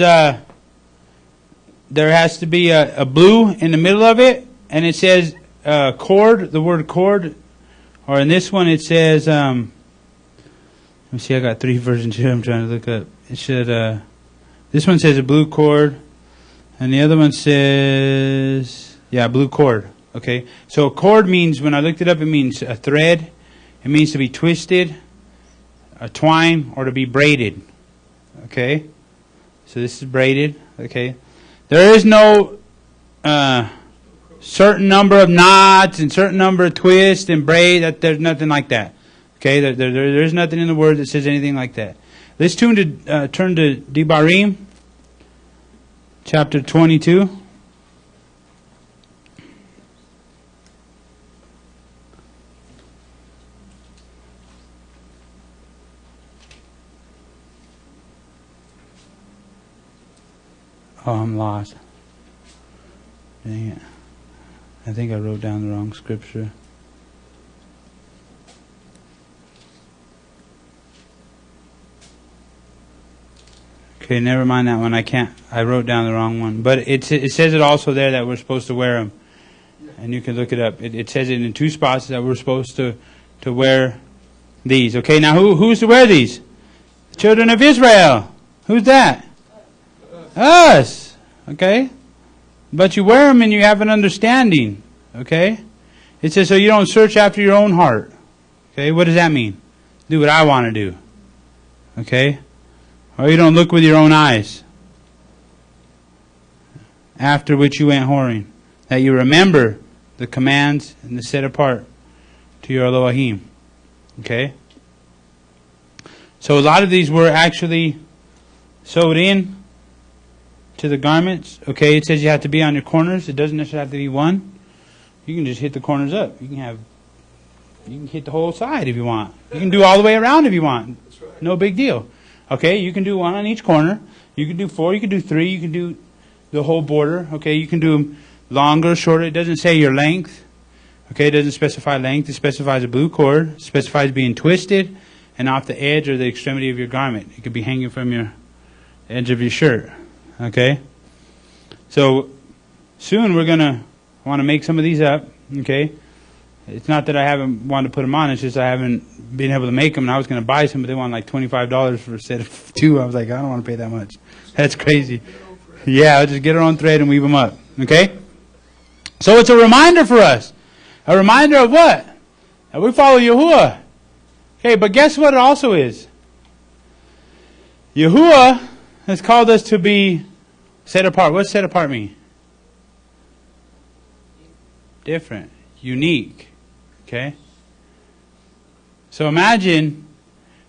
there has to be a blue in the middle of it, and it says cord, the word cord, or in this one it says, let me see, I got 3 versions here I'm trying to look up. It should, this one says a blue cord, and the other one says, yeah, blue cord. Okay, so a cord means, when I looked it up, it means a thread. It means to be twisted, a twine, or to be braided. Okay, so this is braided. Okay, there is no certain number of knots and certain number of twists and braid. That there's nothing like that. Okay, there's nothing in the Word that says anything like that. Let's turn to Devarim, chapter 22. Oh, I'm lost. Dang it. I think I wrote down the wrong scripture. Okay, never mind that one. I wrote down the wrong one. But it says it also there that we're supposed to wear them. And you can look it up. It says it in 2 spots that we're supposed to wear these. Okay, now who's to wear these? The children of Israel. Who's that? Us. Okay? But you wear them and you have an understanding. Okay? It says so you don't search after your own heart. Okay? What does that mean? Do what I want to do. Okay? Or you don't look with your own eyes. After which you went whoring. That you remember the commands and the set apart to your Elohim. Okay? So a lot of these were actually sewed in to the garments. Okay, it says you have to be on your corners. It doesn't necessarily have to be one. You can just hit the corners up. You can hit the whole side if you want. You can do all the way around if you want. That's right. No big deal. Okay, you can do 1 on each corner. You can do 4. You can do 3. You can do the whole border. Okay, you can do them longer, shorter. It doesn't say your length. Okay, it doesn't specify length. It specifies a blue cord. It specifies being twisted and off the edge or the extremity of your garment. It could be hanging from your edge of your shirt. Okay? So, soon we're going to want to make some of these up. Okay? It's not that I haven't wanted to put them on. It's just I haven't been able to make them. And I was going to buy some, but they want like $25 for a set of 2. I was like, I don't want to pay that much. That's crazy. Yeah, I'll just get our own thread and weave them up. Okay? So it's a reminder for us. A reminder of what? That we follow Yahuwah. Okay, but guess what it also is? Yahuwah has called us to be set apart. What does set apart mean? Different. Unique. Okay? So imagine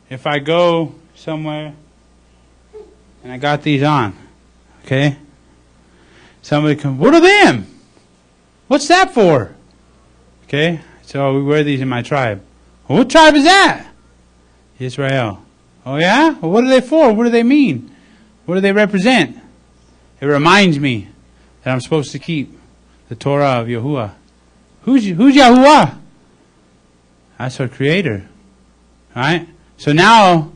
if I go somewhere and I got these on. Okay? Somebody comes, what are them? What's that for? Okay? So we wear these in my tribe. Well, what tribe is that? Yisrael. Oh yeah? Well, what are they for? What do they mean? What do they represent? It reminds me that I'm supposed to keep the Torah of Yahuwah. Who's Yahuwah? That's our Creator. Alright? So now,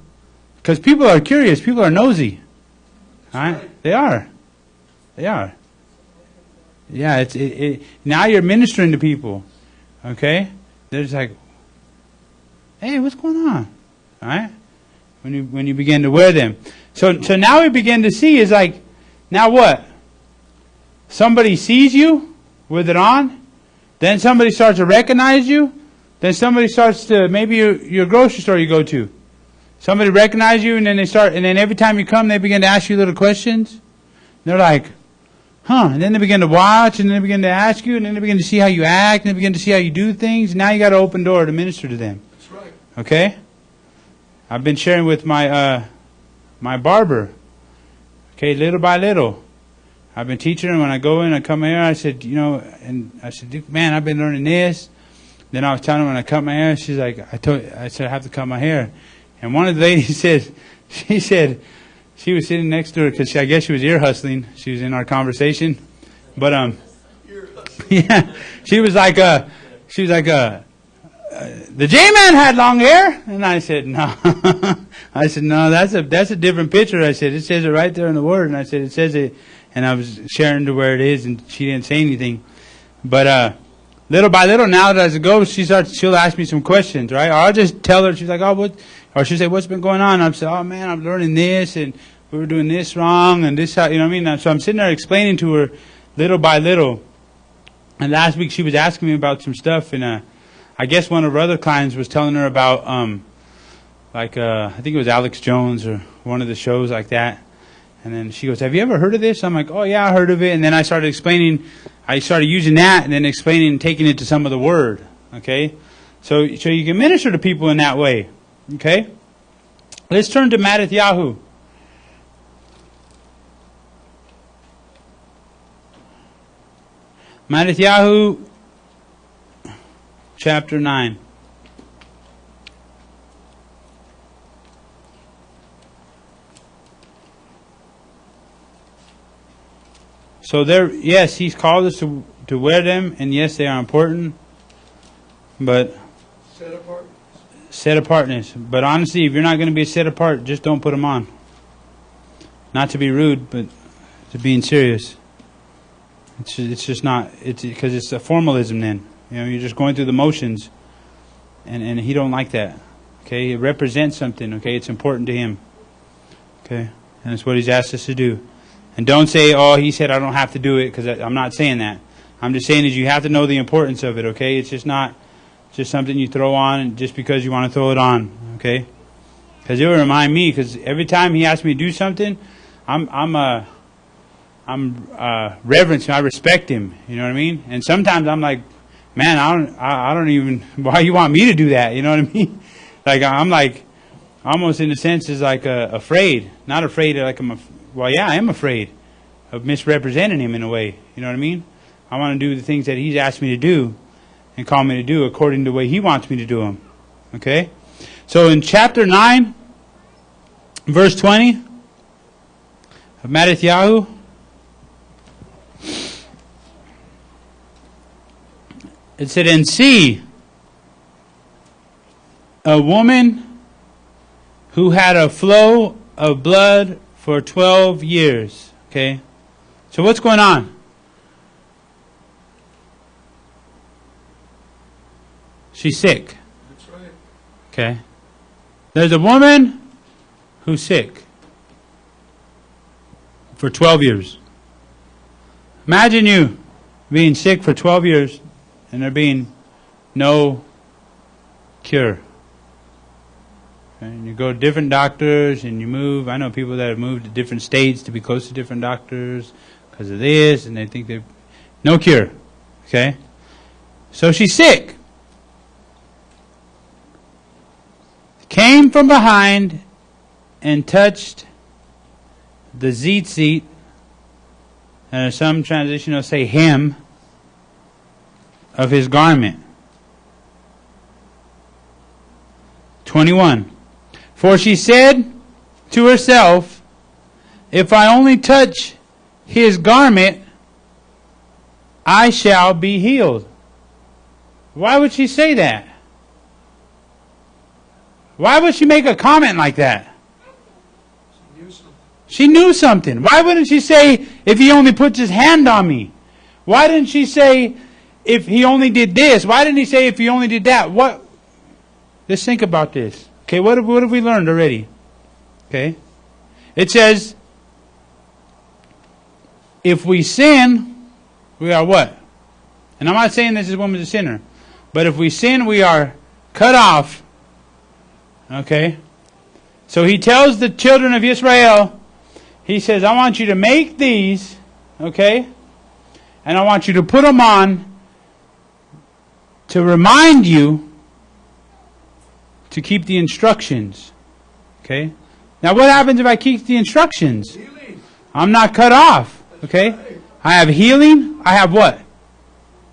because people are curious, people are nosy. Alright? They are. They are. Yeah, now you're ministering to people. Okay? They're just like, hey, what's going on? Alright? When you begin to wear them. So now we begin to see is like, now what? Somebody sees you with it on, then somebody starts to recognize you, then somebody starts to, maybe your grocery store you go to. Somebody recognizes you and then every time you come they begin to ask you little questions. They're like, huh, and then they begin to watch, and then they begin to ask you, and then they begin to see how you act, and they begin to see how you do things. Now you got to open door to minister to them. That's right. Okay? I've been sharing with my barber. Okay, little by little. I've been teaching her when I go in, I come here, I said, man, I've been learning this. Then I was telling her when I cut my hair, she's like, I said, I have to cut my hair. And one of the ladies said, she was sitting next to her because I guess she was ear hustling. She was in our conversation, but yeah, she was like, the J-Man had long hair, and I said no. I said no, that's a different picture. I said it says it right there in the Word, and I said it says it, and I was sharing to where it is, and she didn't say anything. But little by little, now as it goes, she'll ask me some questions, right? Or I'll just tell her. She's like, oh, what? Or she'll say, what's been going on? I'll say, oh man, I'm learning this, and we were doing this wrong, and this how, you know what I mean? So I'm sitting there explaining to her little by little. And last week she was asking me about some stuff, and I guess one of her other clients was telling her about, I think it was Alex Jones or one of the shows like that. And then she goes, have you ever heard of this? I'm like, oh yeah, I heard of it. And then I started using that and then explaining and taking it to some of the Word. Okay? So you can minister to people in that way. Okay? Let's turn to Matthew. Matthew chapter 9. So yes, He's called us to wear them, and yes, they are important, but set apartness. But honestly, if you're not going to be set apart, just don't put them on. Not to be rude, but to being serious. It's just not. It's because it's a formalism. Then you're just going through the motions, and He don't like that. Okay, it represents something. Okay, it's important to Him. Okay, and it's what He's asked us to do. And don't say, oh, He said I don't have to do it, because I'm not saying that. I'm just saying is you have to know the importance of it. Okay, it's just not just something you throw on just because you want to throw it on. Okay, because it will remind me. Because every time He asks me to do something, I'm reverence him. I respect him. You know what I mean? And sometimes I'm like, man, I don't even. Why you want me to do that? You know what I mean? Like I'm like, almost in a sense is like afraid. Not afraid like well, yeah, I am afraid of misrepresenting Him in a way. You know what I mean? I want to do the things that He's asked me to do and called me to do according to the way He wants me to do them. Okay? So in chapter 9, verse 20 of Matthew. It said, and see, a woman who had a flow of blood for 12 years. Okay? So what's going on? She's sick. That's right. Okay? There's a woman who's sick for 12 years. Imagine you being sick for 12 years and there being no cure. Okay? And you go to different doctors and you move. I know people that have moved to different states to be close to different doctors because of this, and they think they've no cure. Okay? So she's sick. Came from behind and touched the tzitzit, and some translation will say hem, of his garment. 21. For she said to herself, if I only touch his garment, I shall be healed. Why would she say that? Why would she make a comment like that? She knew something. Why wouldn't she say, if he only puts his hand on me? Why didn't she say, if he only did this? Why didn't he say, if he only did that? What? Let's think about this. Okay, what have we learned already? Okay. It says, if we sin, we are what? And I'm not saying this woman's a sinner. But if we sin, we are cut off. Okay? So he tells the children of Yisrael, he says, I want you to make these, okay? And I want you to put them on to remind you to keep the instructions. Okay? Now what happens if I keep the instructions? Healing. I'm not cut off. Okay? Right. I have healing. I have what?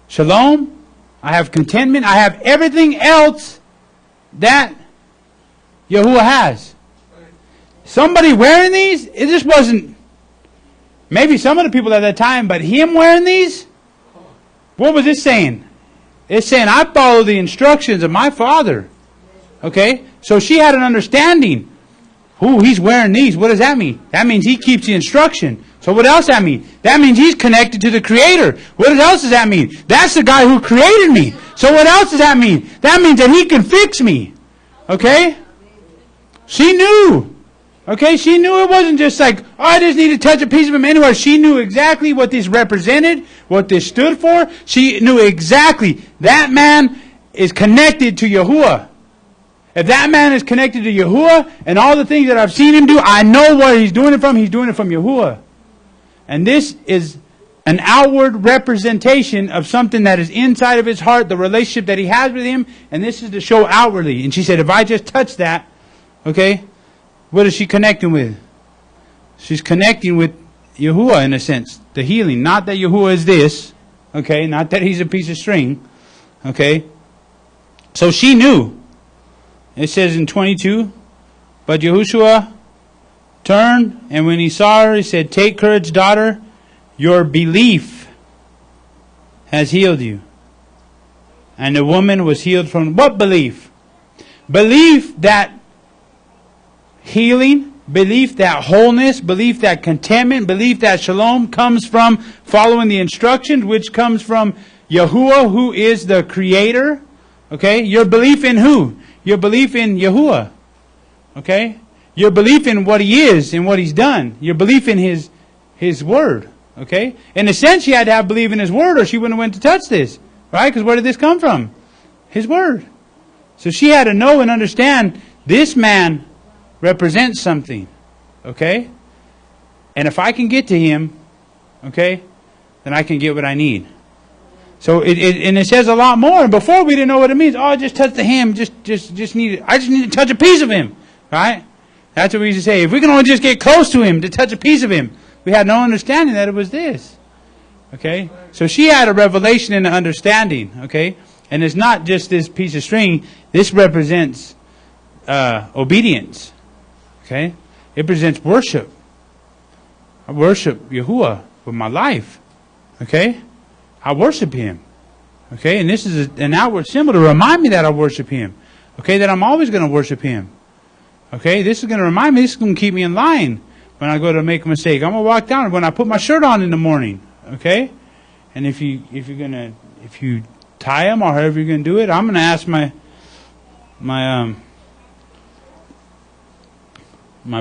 Shalom. I have contentment. I have everything else that Yahuwah has. Somebody wearing these, it just wasn't, maybe some of the people at that time, but him wearing these, what was it saying? It's saying, I follow the instructions of my Father. Okay? So she had an understanding. Ooh, he's wearing these. What does that mean? That means he keeps the instruction. So what else does that mean? That means he's connected to the Creator. What else does that mean? That's the guy who created me. So what else does that mean? That means that he can fix me. Okay? She knew. Okay, she knew it wasn't just like, oh, I just need to touch a piece of him anywhere. She knew exactly what this represented, what this stood for. She knew exactly that man is connected to Yahuwah. If that man is connected to Yahuwah and all the things that I've seen him do, I know where he's doing it from. He's doing it from Yahuwah. And this is an outward representation of something that is inside of his heart, the relationship that he has with him, and this is to show outwardly. And she said, if I just touch that, okay, what is she connecting with? She's connecting with Yahuwah in a sense. The healing. Not that Yahuwah is this. Okay. Not that he's a piece of string. Okay. So she knew. It says in 22, but Yahushua turned, and when he saw her, he said, take courage, daughter. Your belief has healed you. And the woman was healed from what belief? Belief that healing, belief that wholeness, belief that contentment, belief that shalom comes from following the instructions, which comes from Yahuwah, who is the Creator. Okay? Your belief in who? Your belief in Yahuwah. Okay? Your belief in what He is and what He's done. Your belief in His Word. Okay? In a sense, she had to have belief in His Word or she wouldn't have went to touch this. Right? Because where did this come from? His Word. So she had to know and understand this man represents something. Okay? And if I can get to him, okay, then I can get what I need. So it says a lot more. And before we didn't know what it means. Oh, I just touch the hem. I just need to touch a piece of him. Right? That's what we used to say. If we can only just get close to him to touch a piece of him. We had no understanding that it was this. Okay? So she had a revelation and an understanding. Okay? And it's not just this piece of string. This represents obedience. Okay? It presents worship. I worship Yahuwah with my life. Okay? I worship Him. Okay, and this is an outward symbol to remind me that I worship Him. Okay, that I'm always going to worship Him. Okay, this is going to remind me, this is going to keep me in line when I go to make a mistake. I'm going to walk down when I put my shirt on in the morning. Okay, and if you tie them or however you're going to do it, I'm going to ask my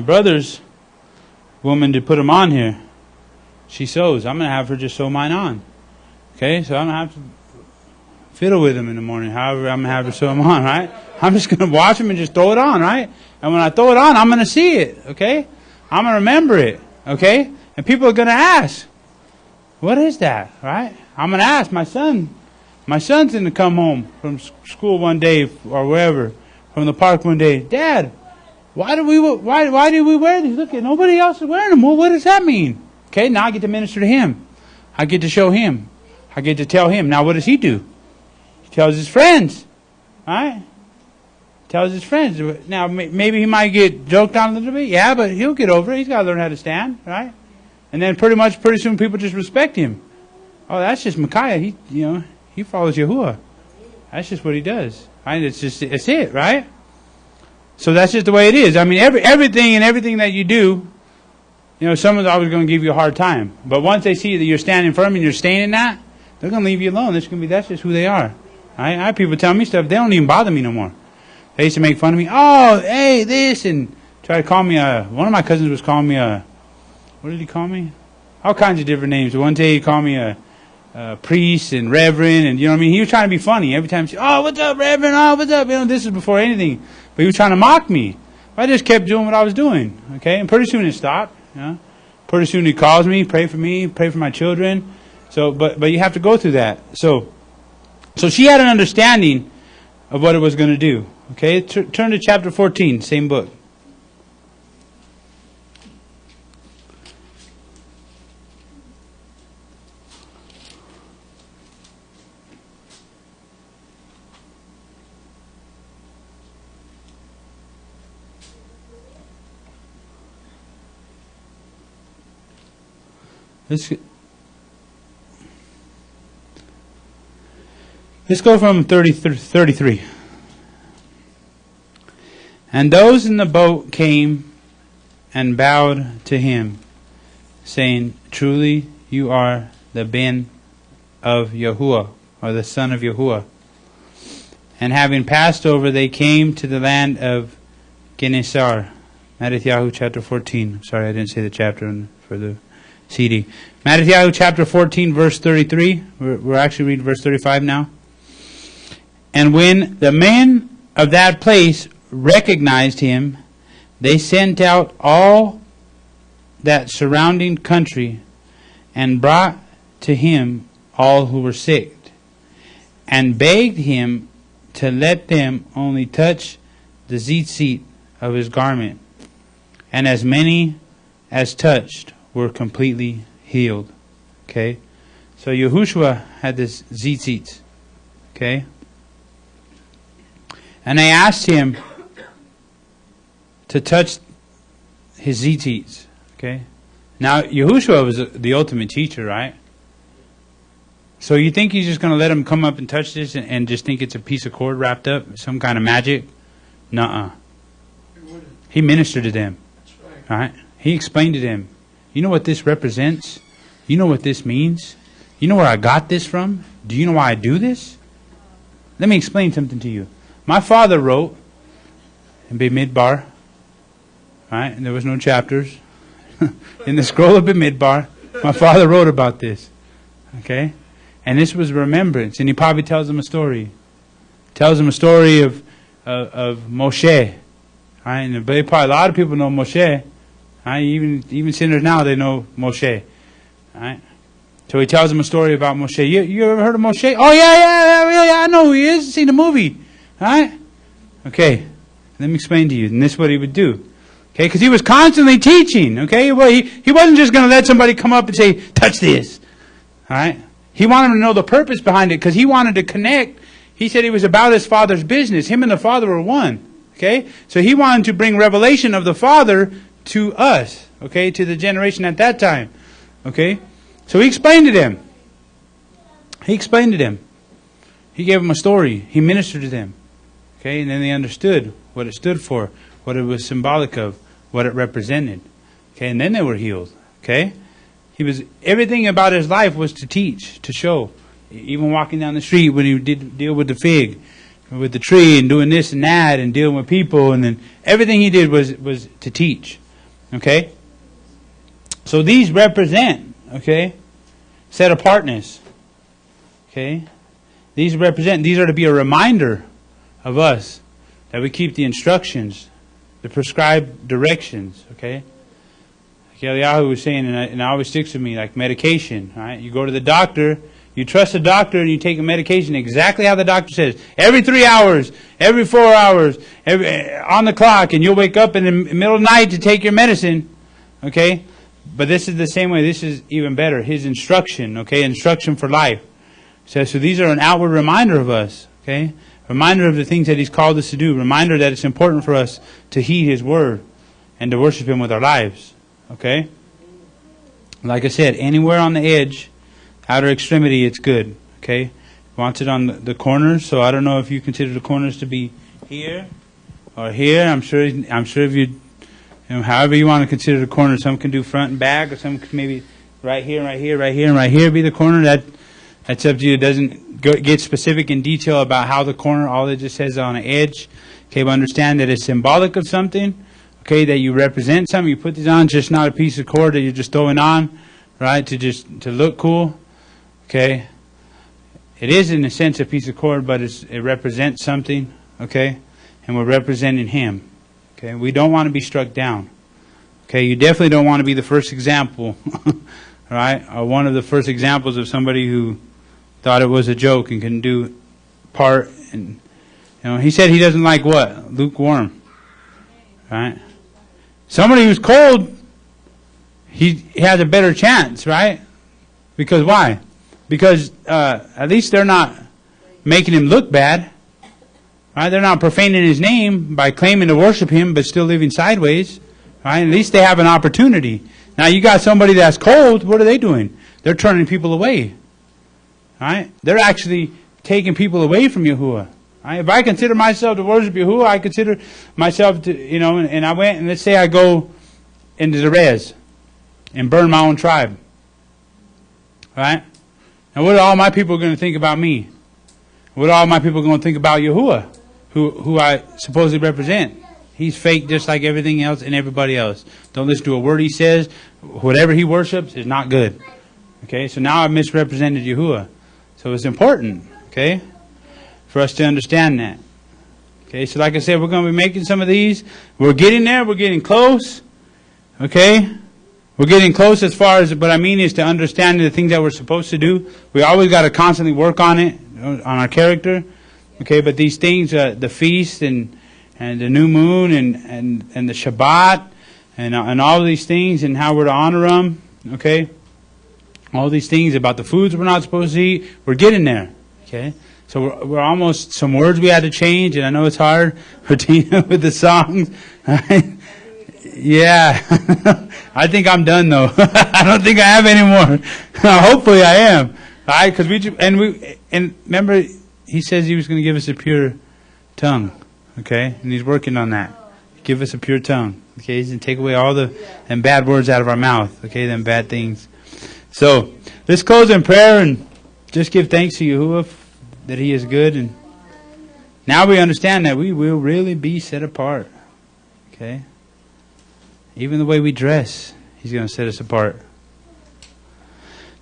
brother's woman to put them on here. She sews. I'm going to have her just sew mine on. Okay, so I don't have to fiddle with them in the morning. However, I'm going to have her sew them on, right? I'm just going to wash them and just throw it on, right? And when I throw it on, I'm going to see it, okay? I'm going to remember it, okay? And people are going to ask, what is that, right? I'm going to ask my son. My son's going to come home from school one day or wherever, from the park one day. Dad, why did we wear these? Look, nobody else is wearing them. Well, what does that mean? Okay, now I get to minister to him. I get to show him. I get to tell him. Now what does he do? He tells his friends. Right? Tells his friends. Now maybe he might get joked on a little bit. Yeah, but he'll get over it. He's got to learn how to stand. Right? And then pretty soon people just respect him. Oh, that's just Micaiah. He follows Yahuwah. That's just what he does. Right? It's it, right? So that's just the way it is. I mean, everything that you do, someone's always going to give you a hard time. But once they see that you're standing firm and you're staying in that, they're going to leave you alone. That's just who they are. I have people tell me stuff. They don't even bother me no more. They used to make fun of me. Oh, hey, this, and try to call me one of my cousins was calling me what did he call me? All kinds of different names. One day he called me a priest and reverend, and you know what I mean? He was trying to be funny. Every time he said, oh, what's up, reverend? Oh, what's up? This is before anything. But he was trying to mock me. I just kept doing what I was doing. Okay? And pretty soon it stopped. Pretty soon he calls me, pray for my children. So, but you have to go through that. So she had an understanding of what it was going to do. Okay? Turn to chapter 14, same book. Let's go from 33. And those in the boat came and bowed to him, saying, truly you are the Ben of Yahuwah, or the son of Yahuwah. And having passed over, they came to the land of Gennesar. Matthew chapter 14. Sorry, I didn't say the chapter for the CD. Matthew chapter 14, verse 33. We're actually reading verse 35 now. And when the men of that place recognized him, they sent out all that surrounding country and brought to him all who were sick, and begged him to let them only touch the tzitzit of his garment. And as many as touched were completely healed. Okay? So Yahushua had this tzitzit. Okay? And they asked him to touch his tzitzits. Okay? Now, Yahushua was the ultimate teacher, right? So you think he's just going to let him come up and touch this and just think it's a piece of cord wrapped up? Some kind of magic? Nuh-uh. He ministered to them. That's right. He explained to them, you know what this represents? You know what this means? You know where I got this from? Do you know why I do this? Let me explain something to you. My father wrote in Bimidbar, right? And there was no chapters. In the scroll of Bimidbar, my father wrote about this. Okay? And this was remembrance. And he probably tells them a story. Tells them a story of Moshe. Right? And probably a lot of people know Moshe. Right? Even sinners now, they know Moshe. Right? So he tells them a story about Moshe. You ever heard of Moshe? Oh, yeah, I know who he is. I've seen the movie. Right? Okay. Let me explain to you. And this is what he would do. Okay? Because he was constantly teaching. Okay? Well, he wasn't just going to let somebody come up and say, touch this. Alright? He wanted them to know the purpose behind it because he wanted to connect. He said he was about his Father's business. Him and the Father were one. Okay? So he wanted to bring revelation of the Father to us. Okay? To the generation at that time. Okay? So he explained to them. He gave them a story. He ministered to them. Okay, and then they understood what it stood for, what it was symbolic of, what it represented. Okay, and then they were healed. Okay, everything about his life was to teach, to show. Even walking down the street when he did deal with the fig, with the tree, and doing this and that, and dealing with people, and then everything he did was to teach. Okay, so these represent, okay, set apartness. Okay, these are to be a reminder of us that we keep the instructions, the prescribed directions. Okay. Eliyahu was saying, and it always sticks with me, like medication. Right? You go to the doctor, you trust the doctor, and you take a medication exactly how the doctor says. Every 3 hours, every 4 hours, on the clock, and you'll wake up in the middle of the night to take your medicine. Okay? But this is the same way. This is even better. His instruction. Okay? Instruction for life. So these are an outward reminder of us. Okay? Reminder of the things that He's called us to do. Reminder that it's important for us to heed His word and to worship Him with our lives. Okay? Like I said, anywhere on the edge, outer extremity, it's good. Okay? Wants it on the corners, so I don't know if you consider the corners to be here or here. I'm sure if you however you want to consider the corners. Some can do front and back, or some can maybe right here, right here, right here, and right here be the corner. That's up to you. It doesn't get specific in detail about how the corner, all it just says on the edge. Okay, but understand that it's symbolic of something. Okay, that you represent something. You put these on, just not a piece of cord that you're just throwing on, right, to look cool. Okay, it is in a sense a piece of cord, but it represents something. Okay, and we're representing Him. Okay, we don't want to be struck down. Okay, you definitely don't want to be the first example, right, or one of the first examples of somebody who thought it was a joke and couldn't do part. And He said He doesn't like what? Lukewarm, right? Somebody who's cold, he has a better chance, right? Because why? Because at least they're not making him look bad. Right? They're not profaning His name by claiming to worship Him but still living sideways. Right? At least they have an opportunity. Now you got somebody that's cold, what are they doing? They're turning people away. Right? They're actually taking people away from Yahuwah. Right? If I consider myself to worship Yahuwah, I consider myself to, and I went, and let's say I go into the res and burn my own tribe. Right? Now what are all my people going to think about me? What are all my people going to think about Yahuwah, who I supposedly represent? He's fake just like everything else and everybody else. Don't listen to a word He says. Whatever He worships is not good. Okay, so now I've misrepresented Yahuwah. So it's important, okay, for us to understand that. Okay, so like I said, we're going to be making some of these. We're getting there. We're getting close. Okay? We're getting close as far as, what I mean is to understanding the things that we're supposed to do. We always got to constantly work on it, on our character. Okay, but these things, the feast and the new moon and the Shabbat and all these things and how we're to honor them. Okay? All these things about the foods we're not supposed to eat. We're getting there. Okay? So we're almost, some words we had to change, and I know it's hard for Tina with the songs. Yeah. I think I'm done though. I don't think I have any more. Hopefully I am. Alright, because and remember, He says He was going to give us a pure tongue. Okay? And He's working on that. Give us a pure tongue. Okay? He's going to take away all them bad words out of our mouth. Okay? Them bad things. So, let's close in prayer and just give thanks to Yahuwah that He is good, and now we understand that we will really be set apart. Okay? Even the way we dress, He's going to set us apart.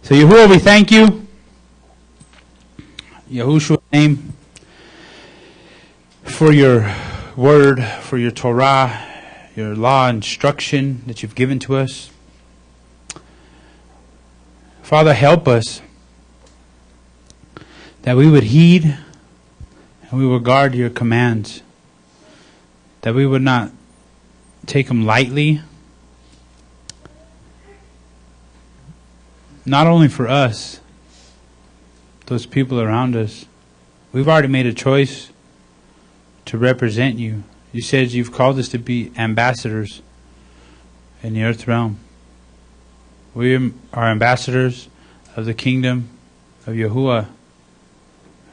So Yahuwah, we thank You, Yahushua's name, for Your word, for Your Torah, Your law instruction that You've given to us. Father, help us that we would heed and we would guard Your commands, that we would not take them lightly, not only for us, those people around us. We've already made a choice to represent You. You said You've called us to be ambassadors in the earth realm. We are ambassadors of the kingdom of Yahuwah.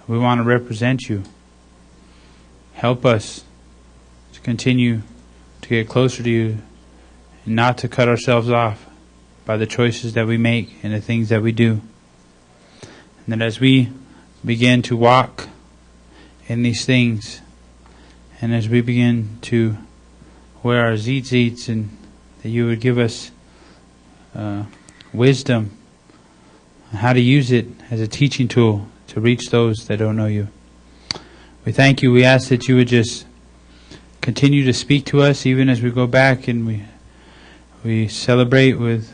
We want to represent you. Help us to continue to get closer to you and not to cut ourselves off by the choices that we make and the things that we do. And that as we begin to walk in these things, and as we begin to wear our tzitzits, and that you would give us wisdom on how to use it as a teaching tool to reach those that don't know you. We thank you. We ask that you would just continue to speak to us even as we go back and we celebrate with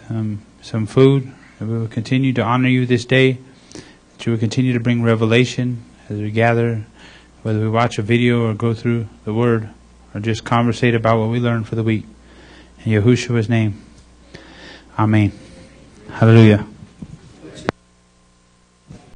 some food. That we will continue to honor you this day. That you will continue to bring revelation as we gather, whether we watch a video or go through the Word or just conversate about what we learned for the week. In Yahushua's name. Amen. Hallelujah.